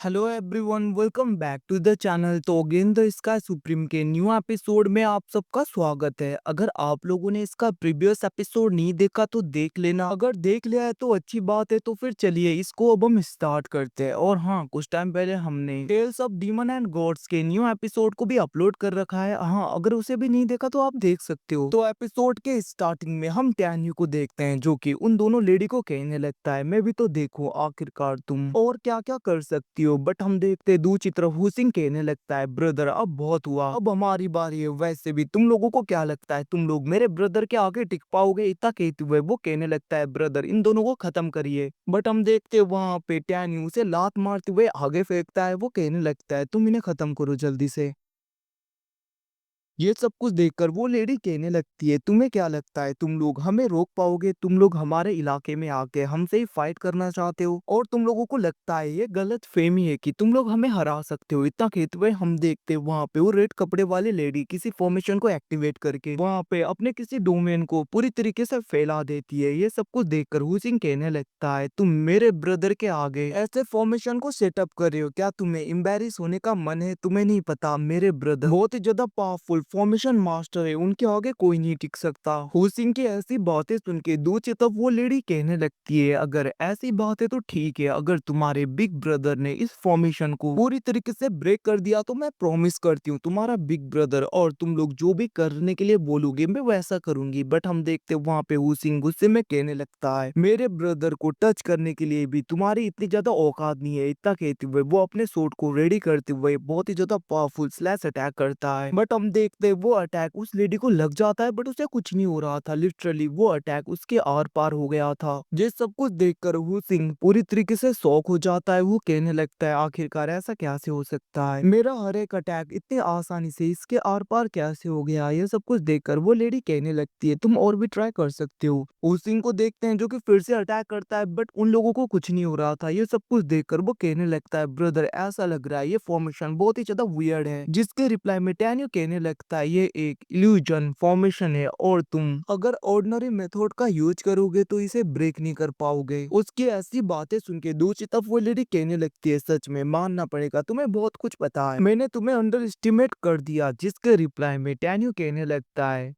Hello everyone, welcome back to the channel. तो again the sky supreme के new episode में आप सबका स्वागत है। अगर आप लोगों ने इसका प्रीवियस एपिसोड नहीं देखा तो देख लेना, अगर देख लिया है तो अच्छी बात है। तो फिर चलिए इसको अब हम स्टार्ट करते हैं। और हाँ, कुछ टाइम पहले हमने tales of demon and gods के न्यू एपिसोड को भी अपलोड कर रखा है। हाँ, अगर उसे भी नहीं देखा तो आप देख सकते हो। तो एपिसोड के स्टार्टिंग में हम टैन्यू को देखते हैं, जो कि उन दोनों लेडी को कहने लगता है, मैं भी तो देखो आखिरकार तुम और क्या क्या कर सकती हो। बट हम देखते दूसरी तरफ हुसिंग कहने लगता है, ब्रदर अब बहुत हुआ, अब हमारी बारी है। वैसे भी तुम लोगों को क्या लगता है तुम लोग मेरे ब्रदर के आगे टिक पाओगे? इतना कहते हुए वो कहने लगता है, ब्रदर इन दोनों को खत्म करिए। बट हम देखते वहां पे टैन्यू उसे लात मारते हुए आगे फेंकता है। वो कहने लगता है, तुम इन्हें खत्म करो जल्दी से। ये सब कुछ देखकर वो लेडी कहने लगती है, तुम्हें क्या लगता है तुम लोग हमें रोक पाओगे? तुम लोग हमारे इलाके में आके हमसे ही फाइट करना चाहते हो, और तुम लोगों को लगता है ये गलत फहमी है कि तुम लोग हमें हरा सकते हो। इतना कहते हुए हम देखते हैं वहां पे वो रेड कपड़े वाली लेडी किसी फॉर्मेशन को एक्टिवेट करके वहां पे अपने किसी डोमेन को पूरी तरीके से फैला देती है। ये सब कुछ देखकर हुसिंग कहने लगता है, तुम मेरे ब्रदर के आगे ऐसे फॉर्मेशन को सेटअप कर रहे हो? क्या तुम्हें एम्बेरस होने का मन है? तुम्हें नहीं पता मेरे ब्रदर बहुत ही ज्यादा पावरफुल फॉर्मेशन मास्टर है, उनके आगे कोई नहीं टिक सकता। हुसिंग की ऐसी बातें सुन के दूसरी तरफ वो लेडी कहने लगती है, अगर ऐसी बात है तो ठीक है, अगर तुम्हारे बिग ब्रदर ने इस फॉर्मेशन को पूरी तरीके से ब्रेक कर दिया तो मैं प्रॉमिस करती हूँ तुम्हारा बिग ब्रदर और तुम लोग जो भी करने के लिए बोलोगे मैं वैसा करूंगी। बट हम देखते वहां पे हुसिंग गुस्से में कहने लगता है, मेरे ब्रदर को टच करने के लिए भी तुम्हारी इतनी ज्यादा औकात नहीं है। इतना कहते हुए वो अपने सूट को रेडी करते हुए बहुत ही ज्यादा पावरफुल स्लैश अटैक करता है। बट हम देखते वो अटैक उस लेडी को लग जाता है, बट उसे कुछ नहीं हो रहा था। लिटरली वो अटैक उसके आर पार हो गया था। ये सब कुछ देखकर वो सिंह पूरी तरीके से शॉक हो जाता है। वो कहने लगता है, आखिरकार ऐसा कैसे हो सकता है? मेरा हर एक अटैक इतनी आसानी से इसके आर पार कैसे हो गया? ये सब कुछ देखकर वो लेडी कहने लगती है, तुम और भी ट्राई कर सकते हो। उस सिंह को देखते हैं जो कि फिर से अटैक करता है, बट उन लोगों को कुछ नहीं हो रहा था। ये सब कुछ देखकर वो कहने लगता है, ब्रदर ऐसा लग रहा है ये फॉर्मेशन बहुत ही ज्यादा वियर्ड है। जिसके रिप्लाई में टैन्यू कहने लगता है, ये एक इल्यूजन फॉर्मेशन है और तुम अगर ऑर्डिनरी मेथड का यूज करोगे तो इसे ब्रेक नहीं कर पाओगे। उसकी ऐसी बातें सुन के दूसरी तरफ वो लेडी कहने लगती है, सच में मानना पड़ेगा तुम्हें बहुत कुछ पता है, मैंने तुम्हें अंडर एस्टिमेट कर दिया। जिसके रिप्लाई में टैन्यू कहने लगता है,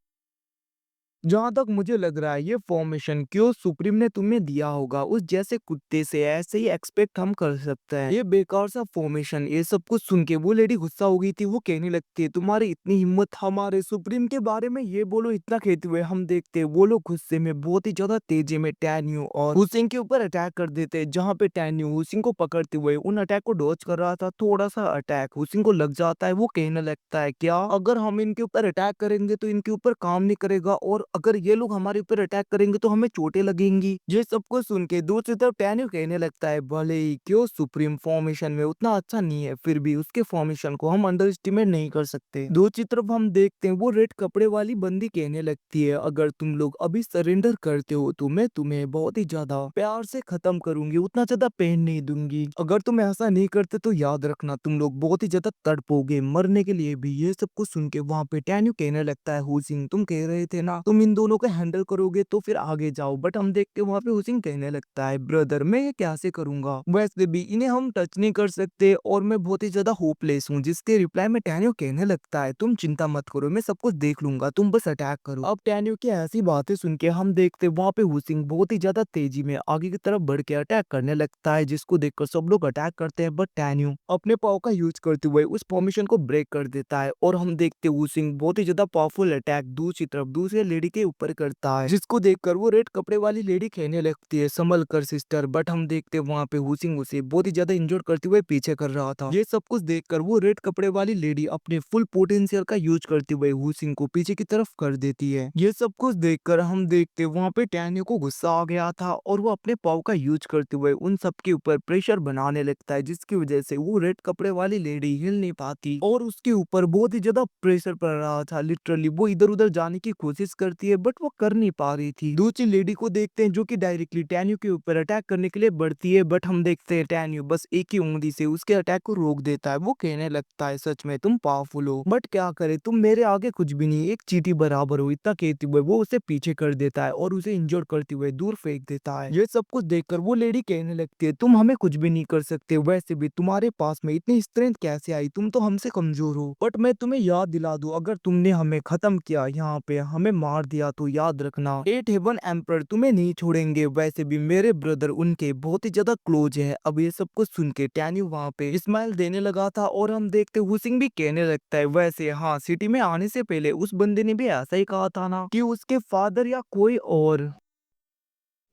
जहां तक मुझे लग रहा है ये फॉर्मेशन क्यों सुप्रीम ने तुम्हें दिया होगा, उस जैसे कुत्ते से ऐसे ही एक्सपेक्ट हम कर सकते हैं। ये बेकार सा फॉर्मेशन। ये सब कुछ सुन के वो लेडी गुस्सा हो गई थी। वो कहने लगती है, तुम्हारी इतनी हिम्मत हमारे सुप्रीम के बारे में ये बोलो? इतना कहते हुए हम देखते हैं वो लोग गुस्से में बहुत ही ज्यादा तेजी में टैन्यू और हुसिंग के ऊपर अटैक कर देते हैं। जहाँ पे टैन्यू हुसिंग को पकड़ते हुए उन अटैक को डॉज कर रहा था, थोड़ा सा अटैक हुसिंग को लग जाता है। वो कहने लगता है, क्या अगर हम इनके ऊपर अटैक करेंगे तो इनके ऊपर काम नहीं करेगा, और अगर ये लोग हमारे ऊपर अटैक करेंगे तो हमें चोटें लगेंगी? ये सब कुछ सुन के दूसरी तरफ टैन्यू कहने लगता है, भले ही क्यों सुप्रीम फॉर्मेशन में उतना अच्छा नहीं है, फिर भी उसके फॉर्मेशन को हम अंडर एस्टिमेट नहीं कर सकते। दूसरी तरफ हम देखते हैं वो रेड कपड़े वाली बंदी कहने लगती है, अगर तुम लोग अभी सरेंडर करते हो तो मैं तुम्हें बहुत ही ज्यादा प्यार से खत्म करूंगी, उतना ज्यादा पेन नहीं दूंगी। अगर तुम ऐसा नहीं करते तो याद रखना तुम लोग बहुत ही ज्यादा तड़पोगे, मरने के लिए भी। ये सब कुछ सुन के वहां पे टैन्यू कहने लगता है, हुसिंग तुम कह रहे थे ना तुम इन दोनों को हैंडल करोगे तो फिर आगे जाओ। बट हम देख के वहां पे हुसिंग कहने लगता है, ब्रदर मैं ये कैसे करूंगा? वैसे भी इन्हें हम टच नहीं कर सकते और मैं बहुत ही ज्यादा होपलेस हूँ। जिसके रिप्लाई में टैन्यू कहने लगता है, तुम चिंता मत करो, मैं सब कुछ देख लूंगा, तुम बस अटैक करो। अब टैन्यू की ऐसी बातें सुन के हम देखते वहां पे हुसिंग बहुत ही ज्यादा तेजी में आगे की तरफ बढ़ के अटैक करने लगता है, जिसको देखकर सब लोग अटैक करते हैं। बट टैन्यू अपने पाव का यूज करते हुए उस फॉर्मेशन को ब्रेक कर देता है, और हम देखते हुसिंग बहुत ही ज्यादा पावरफुल अटैक दूसरी तरफ दूसरे लेडी के ऊपर करता है, जिसको देखकर वो रेड कपड़े वाली लेडी कहने लगती है, संभल कर सिस्टर। बट हम देखते वहां पे हुसिंग उसे बहुत ही ज्यादा इंजर्ड करते हुए पीछे कर रहा था। ये सब कुछ देखकर वो रेड कपड़े वाली लेडी अपने फुल पोटेंशियल का यूज करते हुए हुसिंग को पीछे की तरफ कर देती है। ये सब कुछ देखकर हम देखते वहां पे टैन्यू को गुस्सा आ गया था, और वो अपने पाव का यूज करते हुए उन सबके ऊपर प्रेशर बनाने लगता है, जिसकी वजह से वो रेड कपड़े वाली लेडी हिल नहीं पाती और उसके ऊपर बहुत ही ज्यादा प्रेशर पड़ रहा था। लिटरली वो इधर उधर जाने की कोशिश करती करती है बट वो कर नहीं पा रही थी। दूसरी लेडी को देखते हैं जो कि डायरेक्टली टैन्यू के ऊपर अटैक करने के लिए बढ़ती है बट हम देखते हैं टैन्यू बस एक ही उंगली से उसके अटैक को रोक देता है। वो कहने लगता है सच में तुम पावरफुल हो बट क्या करे तुम मेरे आगे कुछ भी नहीं, एक चींटी बराबर हो। इतना कहते हुए वो उसे पीछे कर देता है और उसे इंजोर करते हुए दूर फेंक देता है। ये सब कुछ देखकर वो लेडी कहने लगती है तुम हमें कुछ भी नहीं कर सकते, वैसे भी तुम्हारे पास में इतनी स्ट्रेंथ कैसे आई, तुम तो हमसे कमजोर हो। बट मैं तुम्हें याद दिला दूं अगर तुमने हमें खत्म किया, यहाँ पे हमें मार दिया तो याद रखना एट हेवन एम्पर तुम्हें नहीं छोड़ेंगे। वैसे भी मेरे ब्रदर उनके बहुत ही ज्यादा क्लोज है। अब ये सब कुछ सुन के टैन्यू वहाँ पे स्माइल देने लगा था और हम देखते हुसिंग भी कहने लगता है वैसे हाँ सिटी में आने से पहले उस बंदे ने भी ऐसा ही कहा था ना कि उसके फादर या कोई और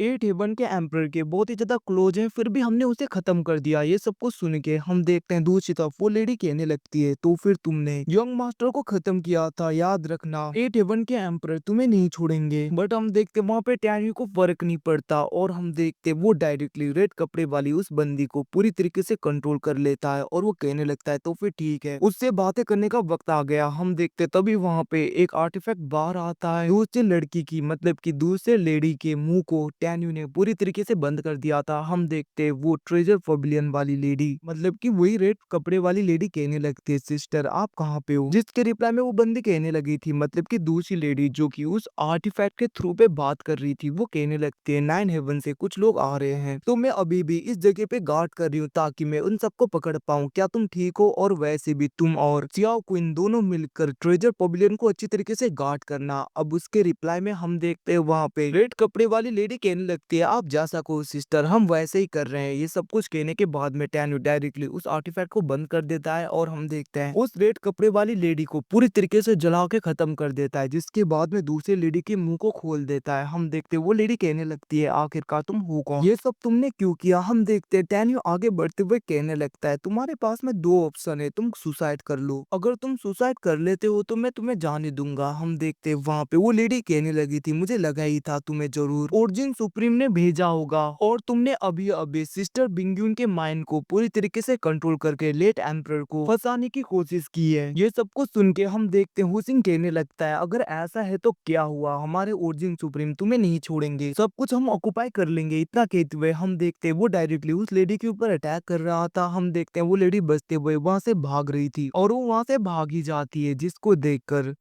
एट हेवन के एम्परर के बहुत ही ज्यादा क्लोज हैं, फिर भी हमने उसे खत्म कर दिया। ये सब कुछ सुन के हम देखते हैं दूसरी तरफ वो लेडी कहने लगती है तो फिर तुमने यंग मास्टर को खत्म किया था, याद रखना एट हेवन के एम्परर तुम्हें नहीं छोड़ेंगे। बट हम देखते वहां पे टैन्यू को फर्क नहीं पड़ता और हम देखते वो डायरेक्टली रेड कपड़े वाली उस बंदी को पूरी तरीके से कंट्रोल कर लेता है और वो कहने लगता है तो फिर ठीक है उससे बातें करने का वक्त आ गया। हम देखते तभी वहां पे एक आर्टिफैक्ट बाहर आता है दूसरी लड़की की मतलब की दूसरे लेडी के मुंह को टैन्यू ने पूरी तरीके से बंद कर दिया था। हम देखते वो ट्रेजर पवेलियन वाली लेडी मतलब कि वही रेड कपड़े वाली लेडी कहने लगती है सिस्टर आप कहाँ पे हो, जिसके रिप्लाई में वो बंदी कहने लगी थी मतलब कि दूसरी लेडी जो कि उस आर्टिफैक्ट के थ्रू पे बात कर रही थी वो कहने लगती है नाइन हेवन से कुछ लोग आ रहे हैं तो मैं अभी भी इस जगह पे गार्ड कर रही हूँ ताकि मैं उन सबको पकड़ पाऊँ, क्या तुम ठीक हो? और वैसे भी तुम और सियाओ क्वीन दोनों मिलकर ट्रेजर पवेलियन को अच्छी तरीके से गार्ड करना। अब उसके रिप्लाई में हम देखते हैं वहाँ पे रेड कपड़े वाली लेडी कहने लगती है आप जा सको सिस्टर हम वैसे ही कर रहे हैं। ये सब कुछ कहने के बाद में टैन्यू डायरेक्टली उस आर्टिफैक्ट को बंद कर देता है और हम देखते हैं उस रेड कपड़े वाली लेडी को पूरी तरीके से जला के खत्म कर देता है, जिसके बाद में दूसरी लेडी के मुंह को खोल देता है। हम देखते वो लेडी कहने लगती है आखिरकार तुम हो कौन, ये सब तुमने क्यों किया? हम देखते टैन्यू आगे बढ़ते हुए कहने लगता है तुम्हारे पास में दो ऑप्शन है, तुम सुसाइड कर लो, अगर तुम सुसाइड कर लेते हो तो मैं तुम्हें जाने दूंगा। हम देखते वहां पे वो लेडी कहने लगी थी मुझे लगा ही था तुम्हें जरूर ओरिजिन सुप्रीम ने भेजा होगा और तुमने अभी अभी सिस्टर बिंगयून के माइंड को पूरी तरीके से कंट्रोल करके लेट एम्परर को फंसाने की कोशिश की है। ये सब कुछ सुन के हम देखते हैं हुसिंग कहने लगता है अगर ऐसा है तो क्या हुआ, हमारे ओरिजिन सुप्रीम तुम्हें नहीं छोड़ेंगे, सब कुछ हम ऑक्युपाई कर लेंगे। इतना कहते हुए हम देखते हैं वो डायरेक्टली उस लेडी के ऊपर अटैक कर रहा था। हम देखते हैं वो लेडी बचते हुए वहां से भाग रही थी और वो वहां से भाग ही जाती है, जिसको देखकर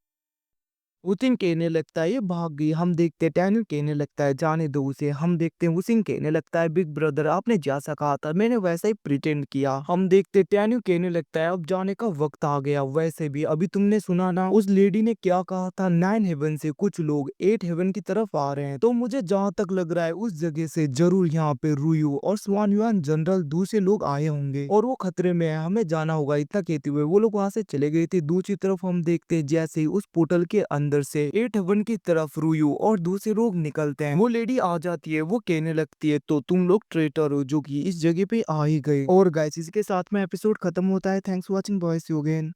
उसिन कहने लगता है ये भाग गई। हम देखते टैन्यू कहने लगता है जाने दो उसे। हम देखते हैं उसिन कहने लगता है बिग ब्रदर आपने जैसा कहा था मैंने वैसा ही प्रिटेंड किया। हम देखते टैन्यू कहने लगता है अब जाने का वक्त आ गया। वैसे भी अभी तुमने सुना ना उस लेडी ने क्या कहा था, नाइन हेवन से कुछ लोग एट हेवन की तरफ आ रहे हैं, तो मुझे जहाँ तक लग रहा है उस जगह से जरूर यहाँ पे रुयू और स्वान युआन जनरल दूसरे लोग आए होंगे और वो खतरे में है, हमें जाना होगा। इतना कहते हुए वो लोग वहां से चले गए थे। दूसरी तरफ हम देखते हैं जैसे ही उस पोर्टल के अंदर से एट हेवन की तरफ रुयू और दूसरे लोग निकलते हैं, वो लेडी आ जाती है। वो कहने लगती है तो तुम लोग ट्रेटर हो जो कि इस जगह पे आ ही गए। और गाइस इसके साथ में एपिसोड खत्म होता है। Thanks for watching boys, see you again.